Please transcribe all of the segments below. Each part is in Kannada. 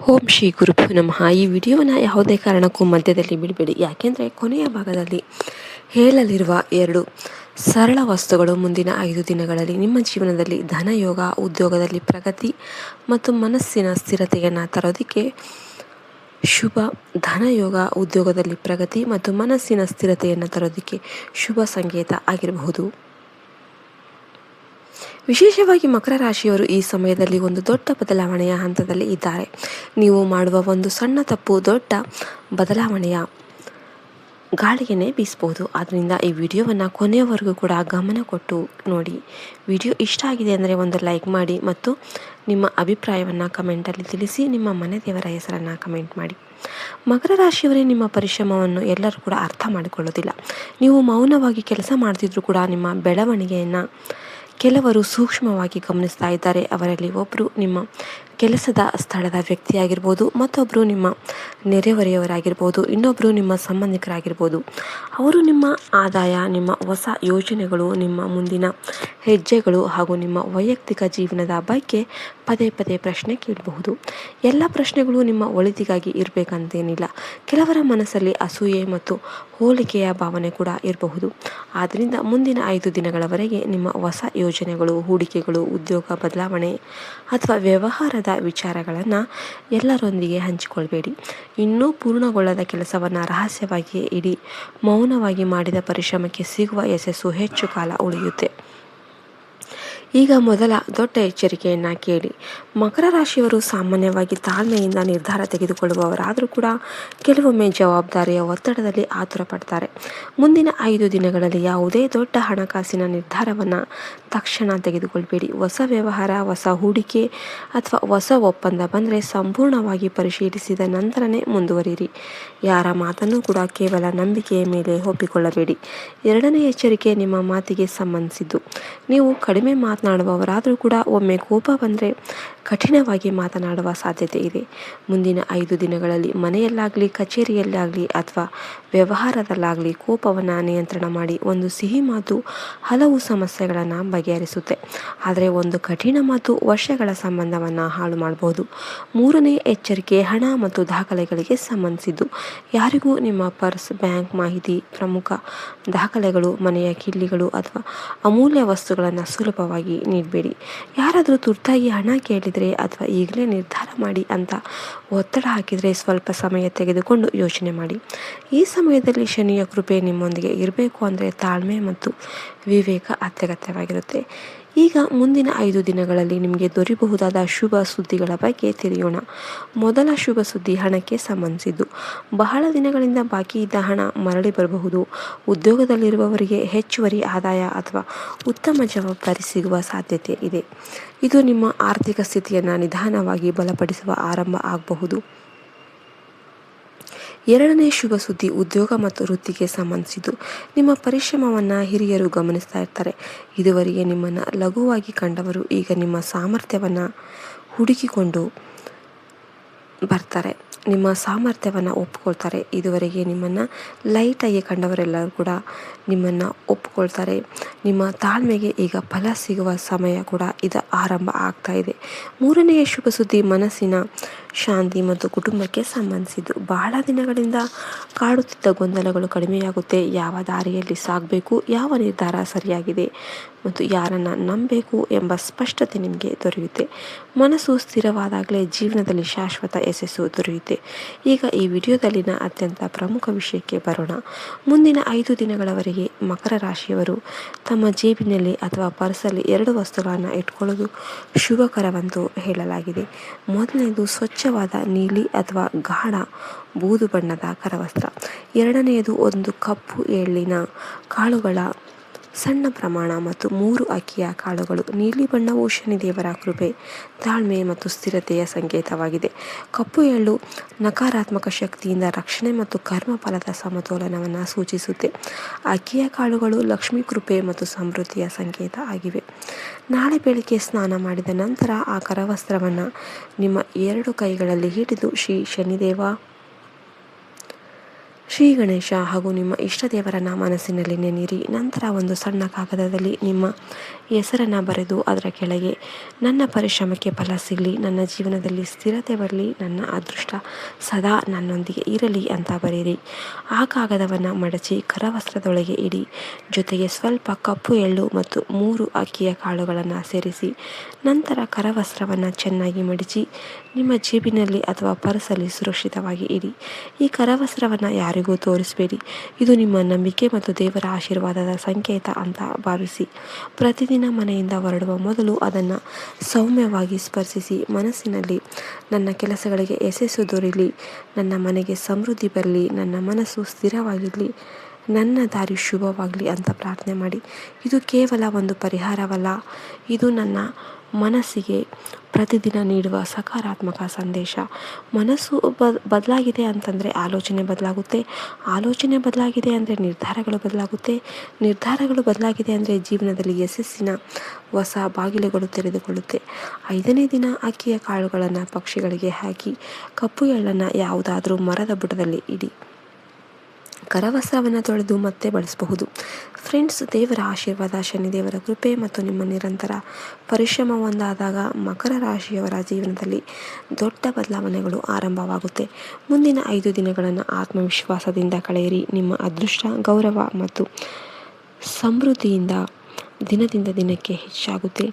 ಓಂ ಶ್ರೀ ಗುರುಭ್ಯೋ ನಮಃ. ಈ ವಿಡಿಯೋವನ್ನು ಯಾವುದೇ ಕಾರಣಕ್ಕೂ ಮಧ್ಯದಲ್ಲಿ ಬಿಡಬೇಡಿ, ಯಾಕೆಂದರೆ ಕೊನೆಯ ಭಾಗದಲ್ಲಿ ಹೇಳಲಿರುವ 2 ಸರಳ ವಸ್ತುಗಳು ಮುಂದಿನ 5 ದಿನಗಳಲ್ಲಿ ನಿಮ್ಮ ಜೀವನದಲ್ಲಿ ಧನಯೋಗ, ಉದ್ಯೋಗದಲ್ಲಿ ಪ್ರಗತಿ ಮತ್ತು ಮನಸ್ಸಿನ ಸ್ಥಿರತೆಯನ್ನು ತರೋದಕ್ಕೆ ಶುಭ. ಧನಯೋಗ, ಉದ್ಯೋಗದಲ್ಲಿ ಪ್ರಗತಿ ಮತ್ತು ಮನಸ್ಸಿನ ಸ್ಥಿರತೆಯನ್ನು ತರೋದಕ್ಕೆ ಶುಭ ಸಂಕೇತ ಆಗಿರಬಹುದು. ವಿಶೇಷವಾಗಿ ಮಕರ ರಾಶಿಯವರು ಈ ಸಮಯದಲ್ಲಿ ಒಂದು ದೊಡ್ಡ ಬದಲಾವಣೆಯ ಹಂತದಲ್ಲಿ ಇದ್ದಾರೆ. ನೀವು ಮಾಡುವ ಒಂದು ಸಣ್ಣ ತಪ್ಪು ದೊಡ್ಡ ಬದಲಾವಣೆಯ ಗಾಳಿಯನ್ನೇ ಬೀಸಬಹುದು. ಆದ್ದರಿಂದ ಈ ವಿಡಿಯೋವನ್ನು ಕೊನೆಯವರೆಗೂ ಕೂಡ ಗಮನ ಕೊಟ್ಟು ನೋಡಿ. ವಿಡಿಯೋ ಇಷ್ಟ ಆಗಿದೆ ಅಂದರೆ ಒಂದು ಲೈಕ್ ಮಾಡಿ ಮತ್ತು ನಿಮ್ಮ ಅಭಿಪ್ರಾಯವನ್ನು ಕಮೆಂಟಲ್ಲಿ ತಿಳಿಸಿ. ನಿಮ್ಮ ಮನೆ ದೇವರ ಹೆಸರನ್ನು ಕಮೆಂಟ್ ಮಾಡಿ. ಮಕರ ರಾಶಿಯವರೇ, ನಿಮ್ಮ ಪರಿಶ್ರಮವನ್ನು ಎಲ್ಲರೂ ಕೂಡ ಅರ್ಥ ಮಾಡಿಕೊಳ್ಳೋದಿಲ್ಲ. ನೀವು ಮೌನವಾಗಿ ಕೆಲಸ ಮಾಡ್ತಿದ್ರು ಕೂಡ ನಿಮ್ಮ ಬೆಳವಣಿಗೆಯನ್ನು ಕೆಲವರು ಸೂಕ್ಷ್ಮವಾಗಿ ಗಮನಿಸ್ತಾ ಇದ್ದಾರೆ. ಅವರಲ್ಲಿ ಒಬ್ಬರು ನಿಮ್ಮ ಕೆಲಸದ ಸ್ಥಳದ ವ್ಯಕ್ತಿಯಾಗಿರ್ಬೋದು, ಮತ್ತೊಬ್ಬರು ನಿಮ್ಮ ನೆರೆಹೊರೆಯವರಾಗಿರ್ಬೋದು, ಇನ್ನೊಬ್ಬರು ನಿಮ್ಮ ಸಂಬಂಧಿಕರಾಗಿರ್ಬೋದು. ಅವರು ನಿಮ್ಮ ಆದಾಯ, ನಿಮ್ಮ ಹೊಸ ಯೋಜನೆಗಳು, ನಿಮ್ಮ ಮುಂದಿನ ಹೆಜ್ಜೆಗಳು ಹಾಗೂ ನಿಮ್ಮ ವೈಯಕ್ತಿಕ ಜೀವನದ ಬಗ್ಗೆ ಪದೇ ಪದೇ ಪ್ರಶ್ನೆ ಕೇಳಬಹುದು. ಎಲ್ಲ ಪ್ರಶ್ನೆಗಳು ನಿಮ್ಮ ಒಳಿತಿಗಾಗಿ ಇರಬೇಕಂತೇನಿಲ್ಲ. ಕೆಲವರ ಮನಸ್ಸಲ್ಲಿ ಅಸೂಯೆ ಮತ್ತು ಹೋಲಿಕೆಯ ಭಾವನೆ ಕೂಡ ಇರಬಹುದು. ಆದ್ದರಿಂದ ಮುಂದಿನ 5 ದಿನಗಳವರೆಗೆ ನಿಮ್ಮ ಹೊಸ ಯೋಜನೆಗಳು, ಹೂಡಿಕೆಗಳು, ಉದ್ಯೋಗ ಬದಲಾವಣೆ ಅಥವಾ ವ್ಯವಹಾರದ ವಿಚಾರಗಳನ್ನು ಎಲ್ಲರೊಂದಿಗೆ ಹಂಚಿಕೊಳ್ಬೇಡಿ. ಇನ್ನೂ ಪೂರ್ಣಗೊಳ್ಳದ ಕೆಲಸವನ್ನು ರಹಸ್ಯವಾಗಿಯೇ ಇಡಿ. ಮೌನವಾಗಿ ಮಾಡಿದ ಪರಿಶ್ರಮಕ್ಕೆ ಸಿಗುವ ಯಶಸ್ಸು ಹೆಚ್ಚು ಕಾಲ ಉಳಿಯುತ್ತೆ. ಈಗ ಮೊದಲ ದೊಡ್ಡ ಎಚ್ಚರಿಕೆಯನ್ನು ಕೇಳಿ. ಮಕರ ರಾಶಿಯವರು ಸಾಮಾನ್ಯವಾಗಿ ತಾಳ್ಮೆಯಿಂದ ನಿರ್ಧಾರ ತೆಗೆದುಕೊಳ್ಳುವವರಾದರೂ ಕೂಡ ಕೆಲವೊಮ್ಮೆ ಜವಾಬ್ದಾರಿಯ ಒತ್ತಡದಲ್ಲಿ ಆತುರ ಪಡ್ತಾರೆ. ಮುಂದಿನ 5 ದಿನಗಳಲ್ಲಿ ಯಾವುದೇ ದೊಡ್ಡ ಹಣಕಾಸಿನ ನಿರ್ಧಾರವನ್ನು ತಕ್ಷಣ ತೆಗೆದುಕೊಳ್ಬೇಡಿ. ಹೊಸ ವ್ಯವಹಾರ, ಹೊಸ ಹೂಡಿಕೆ ಅಥವಾ ಹೊಸ ಒಪ್ಪಂದ ಬಂದರೆ ಸಂಪೂರ್ಣವಾಗಿ ಪರಿಶೀಲಿಸಿದ ನಂತರನೇ ಮುಂದುವರಿಯಿರಿ. ಯಾರ ಮಾತನ್ನು ಕೂಡ ಕೇವಲ ನಂಬಿಕೆಯ ಮೇಲೆ ಒಪ್ಪಿಕೊಳ್ಳಬೇಡಿ. 2ನೇ ಎಚ್ಚರಿಕೆ ನಿಮ್ಮ ಮಾತಿಗೆ ಸಂಬಂಧಿಸಿದ್ದು. ನೀವು ಕಡಿಮೆ ಮಾತನಾಡುವವರಾದರೂ ಕೂಡ ಒಮ್ಮೆ ಕೋಪ ಬಂದರೆ ಕಠಿಣವಾಗಿ ಮಾತನಾಡುವ ಸಾಧ್ಯತೆ ಇದೆ. ಮುಂದಿನ 5 ದಿನಗಳಲ್ಲಿ ಮನೆಯಲ್ಲಾಗಲಿ, ಕಚೇರಿಯಲ್ಲಾಗಲಿ ಅಥವಾ ವ್ಯವಹಾರದಲ್ಲಾಗಲಿ ಕೋಪವನ್ನು ನಿಯಂತ್ರಣ ಮಾಡಿ. ಒಂದು ಸಿಹಿ ಮಾತು ಹಲವು ಸಮಸ್ಯೆಗಳನ್ನು ಬಗೆಹರಿಸುತ್ತೆ, ಆದರೆ ಒಂದು ಕಠಿಣ ಮಾತು ವರ್ಷಗಳ ಸಂಬಂಧವನ್ನು ಹಾಳು ಮಾಡಬಹುದು. 3ನೇ ಎಚ್ಚರಿಕೆ ಹಣ ಮತ್ತು ದಾಖಲೆಗಳಿಗೆ ಸಂಬಂಧಿಸಿದ್ದು. ಯಾರಿಗೂ ನಿಮ್ಮ ಪರ್ಸ್, ಬ್ಯಾಂಕ್ ಮಾಹಿತಿ, ಪ್ರಮುಖ ದಾಖಲೆಗಳು, ಮನೆಯ ಕಿಲ್ಲಿಗಳು ಅಥವಾ ಅಮೂಲ್ಯ ವಸ್ತುಗಳನ್ನು ಸುಲಭವಾಗಿ ನೀಡಬೇಡಿ. ಯಾರಾದರೂ ತುರ್ತಾಗಿ ಹಣ ಕೇಳಿದರೆ ಅಥವಾ ಈಗಲೇ ನಿರ್ಧಾರ ಮಾಡಿ ಅಂತ ಒತ್ತಡ ಹಾಕಿದರೆ ಸ್ವಲ್ಪ ಸಮಯ ತೆಗೆದುಕೊಂಡು ಯೋಚನೆ ಮಾಡಿ. ಈ ಸಮಯದಲ್ಲಿ ಶನಿಯ ಕೃಪೆ ನಿಮ್ಮೊಂದಿಗೆ ಇರಬೇಕು ಅಂದರೆ ತಾಳ್ಮೆ ಮತ್ತು ವಿವೇಕ ಅತ್ಯಗತ್ಯವಾಗಿರುತ್ತೆ. ಈಗ ಮುಂದಿನ 5 ದಿನಗಳಲ್ಲಿ ನಿಮಗೆ ದೊರೆಯಬಹುದಾದ ಶುಭ ಸುದ್ದಿಗಳ ಬಗ್ಗೆ ತಿಳಿಯೋಣ. ಮೊದಲ ಶುಭ ಸುದ್ದಿ ಹಣಕ್ಕೆ ಸಂಬಂಧಿಸಿದ್ದು. ಬಹಳ ದಿನಗಳಿಂದ ಬಾಕಿ ಇದ್ದ ಹಣ ಮರಳಿ ಬರಬಹುದು. ಉದ್ಯೋಗದಲ್ಲಿರುವವರಿಗೆ ಹೆಚ್ಚುವರಿ ಆದಾಯ ಅಥವಾ ಉತ್ತಮ ಜವಾಬ್ದಾರಿ ಸಿಗುವ ಸಾಧ್ಯತೆ ಇದೆ. ಇದು ನಿಮ್ಮ ಆರ್ಥಿಕ ಸ್ಥಿತಿಯನ್ನು ನಿಧಾನವಾಗಿ ಬಲಪಡಿಸುವ ಆರಂಭ ಆಗಬಹುದು. 2ನೇ ಶುಭ ಸುದ್ದಿ ಉದ್ಯೋಗ ಮತ್ತು ವೃತ್ತಿಗೆ ಸಂಬಂಧಿಸಿದ್ದು. ನಿಮ್ಮ ಪರಿಶ್ರಮವನ್ನು ಹಿರಿಯರು ಗಮನಿಸ್ತಾ ಇರ್ತಾರೆ. ಇದುವರೆಗೆ ನಿಮ್ಮನ್ನು ಲಘುವಾಗಿ ಕಂಡವರು ಈಗ ನಿಮ್ಮ ಸಾಮರ್ಥ್ಯವನ್ನು ಹುಡುಕಿಕೊಂಡು ಬರ್ತಾರೆ. ನಿಮ್ಮ ಸಾಮರ್ಥ್ಯವನ್ನು ಒಪ್ಕೊಳ್ತಾರೆ. ಇದುವರೆಗೆ ನಿಮ್ಮನ್ನು ಲೈಟಾಗಿ ಕಂಡವರೆಲ್ಲರೂ ಕೂಡ ನಿಮ್ಮನ್ನು ಒಪ್ಕೊಳ್ತಾರೆ. ನಿಮ್ಮ ತಾಳ್ಮೆಗೆ ಈಗ ಫಲ ಸಿಗುವ ಸಮಯ ಕೂಡ ಇದು ಆರಂಭ ಆಗ್ತಾ ಇದೆ. 3ನೇ ಶುಭ ಸುದ್ದಿ ಮನಸ್ಸಿನ ಶಾಂತಿ ಮತ್ತು ಕುಟುಂಬಕ್ಕೆ ಸಂಬಂಧಿಸಿದ್ದು. ಬಹಳ ದಿನಗಳಿಂದ ಕಾಡುತ್ತಿದ್ದ ಗೊಂದಲಗಳು ಕಡಿಮೆಯಾಗುತ್ತೆ. ಯಾವ ದಾರಿಯಲ್ಲಿ ಸಾಗಬೇಕು, ಯಾವ ನಿರ್ಧಾರ ಸರಿಯಾಗಿದೆ ಮತ್ತು ಯಾರನ್ನು ನಂಬಬೇಕು ಎಂಬ ಸ್ಪಷ್ಟತೆ ನಿಮಗೆ ದೊರೆಯುತ್ತೆ. ಮನಸ್ಸು ಸ್ಥಿರವಾದಾಗಲೇ ಜೀವನದಲ್ಲಿ ಶಾಶ್ವತ ಯಶಸ್ಸು ದೊರೆಯುತ್ತೆ. ಈಗ ಈ ವಿಡಿಯೋದಲ್ಲಿನ ಅತ್ಯಂತ ಪ್ರಮುಖ ವಿಷಯಕ್ಕೆ ಬರೋಣ. ಮುಂದಿನ 5 ದಿನಗಳವರೆಗೆ ಮಕರ ರಾಶಿಯವರು ತಮ್ಮ ಜೇಬಿನಲ್ಲಿ ಅಥವಾ ಪರ್ಸಲ್ಲಿ 2 ವಸ್ತುಗಳನ್ನು ಇಟ್ಕೊಳ್ಳೋದು ಶುಭಕರವೆಂದು ಹೇಳಲಾಗಿದೆ. ಮೊದಲನೆಯದು ಸ್ವಚ್ಛವಾದ ನೀಲಿ ಅಥವಾ ಗಾಢ ಬೂದು ಬಣ್ಣದ ಕರವಸ್ತ್ರ. 2ನೆಯದು ಒಂದು ಕಪ್ಪು ಎಳ್ಳಿನ ಕಾಳುಗಳ ಸಣ್ಣ ಪ್ರಮಾಣ ಮತ್ತು 3 ಅಕ್ಕಿಯ ಕಾಳುಗಳು. ನೀಲಿ ಬಣ್ಣವು ಶನಿದೇವರ ಕೃಪೆ, ತಾಳ್ಮೆ ಮತ್ತು ಸ್ಥಿರತೆಯ ಸಂಕೇತವಾಗಿದೆ. ಕಪ್ಪು ಎಳ್ಳು ನಕಾರಾತ್ಮಕ ಶಕ್ತಿಯಿಂದ ರಕ್ಷಣೆ ಮತ್ತು ಕರ್ಮಫಲದ ಸಮತೋಲನವನ್ನು ಸೂಚಿಸುತ್ತೆ. ಅಕ್ಕಿಯ ಕಾಳುಗಳು ಲಕ್ಷ್ಮೀ ಕೃಪೆ ಮತ್ತು ಸಮೃದ್ಧಿಯ ಸಂಕೇತ ಆಗಿವೆ. ನಾಳೆ ಬೆಳಿಗ್ಗೆ ಸ್ನಾನ ಮಾಡಿದ ನಂತರ ಆ ಕರವಸ್ತ್ರವನ್ನು ನಿಮ್ಮ 2 ಕೈಗಳಲ್ಲಿ ಹಿಡಿದು ಶ್ರೀ ಶನಿದೇವ ಶ್ರೀ ಗಣೇಶ ಹಾಗೂ ನಿಮ್ಮ ಇಷ್ಟ ದೇವರನ್ನ ಮನಸ್ಸಿನಲ್ಲಿ ನೆನೆಯಿರಿ. ನಂತರ ಒಂದು ಸಣ್ಣ ಕಾಗದದಲ್ಲಿ ನಿಮ್ಮ ಹೆಸರನ್ನು ಬರೆದು ಅದರ ಕೆಳಗೆ ನನ್ನ ಪರಿಶ್ರಮಕ್ಕೆ ಫಲ ಸಿಗಲಿ, ನನ್ನ ಜೀವನದಲ್ಲಿ ಸ್ಥಿರತೆ ಬರಲಿ, ನನ್ನ ಅದೃಷ್ಟ ಸದಾ ನನ್ನೊಂದಿಗೆ ಇರಲಿ ಅಂತ ಬರೀರಿ. ಆ ಕಾಗದವನ್ನು ಮಡಚಿ ಕರವಸ್ತ್ರದೊಳಗೆ ಇಡಿ. ಜೊತೆಗೆ ಸ್ವಲ್ಪ ಕಪ್ಪು ಎಳ್ಳು ಮತ್ತು 3 ಅಕ್ಕಿಯ ಕಾಳುಗಳನ್ನು ಸೇರಿಸಿ ನಂತರ ಕರವಸ್ತ್ರವನ್ನು ಚೆನ್ನಾಗಿ ಮಡಿಚಿ ನಿಮ್ಮ ಜೇಬಿನಲ್ಲಿ ಅಥವಾ ಪರ್ಸಲ್ಲಿ ಸುರಕ್ಷಿತವಾಗಿ ಇಡಿ. ಈ ಕರವಸ್ತ್ರವನ್ನು ಯಾರಿಗೂ ತೋರಿಸಬೇಡಿ. ಇದು ನಿಮ್ಮ ನಂಬಿಕೆ ಮತ್ತು ದೇವರ ಆಶೀರ್ವಾದದ ಸಂಕೇತ ಅಂತ ಭಾವಿಸಿ ಪ್ರತಿದಿನ ಮನೆಯಿಂದ ಹೊರಡುವ ಮೊದಲು ಅದನ್ನು ಸೌಮ್ಯವಾಗಿ ಸ್ಪರ್ಶಿಸಿ ಮನಸ್ಸಿನಲ್ಲಿ ನನ್ನ ಕೆಲಸಗಳಿಗೆ ಯಶಸ್ಸು ದೊರೆಯಲಿ, ನನ್ನ ಮನೆಗೆ ಸಮೃದ್ಧಿ ಬರಲಿ, ನನ್ನ ಮನಸ್ಸು ಸ್ಥಿರವಾಗಿರಲಿ, ನನ್ನ ದಾರಿ ಶುಭವಾಗಲಿ ಅಂತ ಪ್ರಾರ್ಥನೆ ಮಾಡಿ. ಇದು ಕೇವಲ ಒಂದು ಪರಿಹಾರವಲ್ಲ, ಇದು ನನ್ನ ಮನಸ್ಸಿಗೆ ಪ್ರತಿದಿನ ನೀಡುವ ಸಕಾರಾತ್ಮಕ ಸಂದೇಶ. ಮನಸ್ಸು ಬದಲಾಗಿದೆ ಅಂತಂದರೆ ಆಲೋಚನೆ ಬದಲಾಗುತ್ತೆ, ಆಲೋಚನೆ ಬದಲಾಗಿದೆ ಅಂದರೆ ನಿರ್ಧಾರಗಳು ಬದಲಾಗುತ್ತೆ, ನಿರ್ಧಾರಗಳು ಬದಲಾಗಿದೆ ಅಂದರೆ ಜೀವನದಲ್ಲಿ ಯಶಸ್ಸಿನ ಹೊಸ ಬಾಗಿಲುಗಳು ತೆರೆದುಕೊಳ್ಳುತ್ತೆ. 5ನೇ ದಿನ ಅಕ್ಕಿಯ ಕಾಳುಗಳನ್ನು ಪಕ್ಷಿಗಳಿಗೆ ಹಾಕಿ ಕಪ್ಪು ಎಳ್ಳನ್ನು ಯಾವುದಾದ್ರೂ ಮರದ ಬುಡದಲ್ಲಿ ಇಡಿ. ಕರವಸ್ತ್ರವನ್ನು ತೊಳೆದು ಮತ್ತೆ ಬಳಸಬಹುದು. ಫ್ರೆಂಡ್ಸ್, ದೇವರ ಆಶೀರ್ವಾದ, ಶನಿದೇವರ ಕೃಪೆ ಮತ್ತು ನಿಮ್ಮ ನಿರಂತರ ಪರಿಶ್ರಮ ಒಂದಾದಾಗ ಮಕರ ರಾಶಿಯವರ ಜೀವನದಲ್ಲಿ ದೊಡ್ಡ ಬದಲಾವಣೆಗಳು ಆರಂಭವಾಗುತ್ತೆ. ಮುಂದಿನ 5 ದಿನಗಳನ್ನು ಆತ್ಮವಿಶ್ವಾಸದಿಂದ ಕಳೆಯಿರಿ. ನಿಮ್ಮ ಅದೃಷ್ಟ, ಗೌರವ ಮತ್ತು ಸಮೃದ್ಧಿಯಿಂದ ದಿನದಿಂದ ದಿನಕ್ಕೆ ಹೆಚ್ಚಾಗುತ್ತೆ.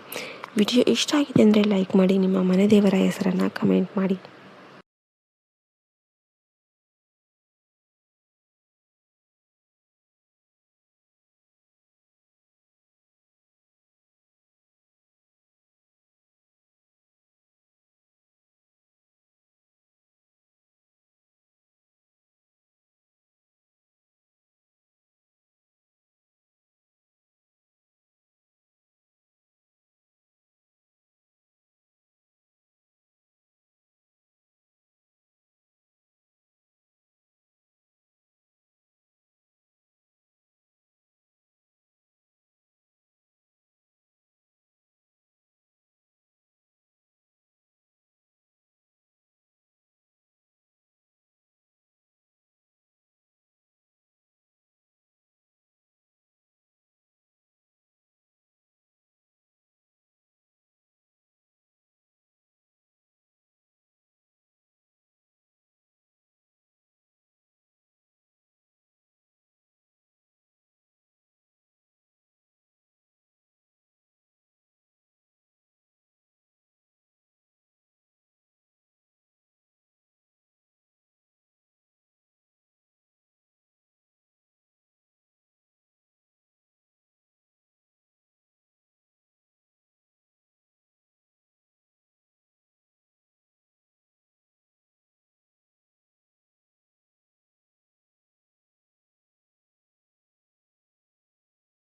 ವಿಡಿಯೋ ಇಷ್ಟ ಆಗಿದೆ ಅಂದರೆ ಲೈಕ್ ಮಾಡಿ, ನಿಮ್ಮ ಮನೆ ದೇವರ ಹೆಸರನ್ನು ಕಮೆಂಟ್ ಮಾಡಿ.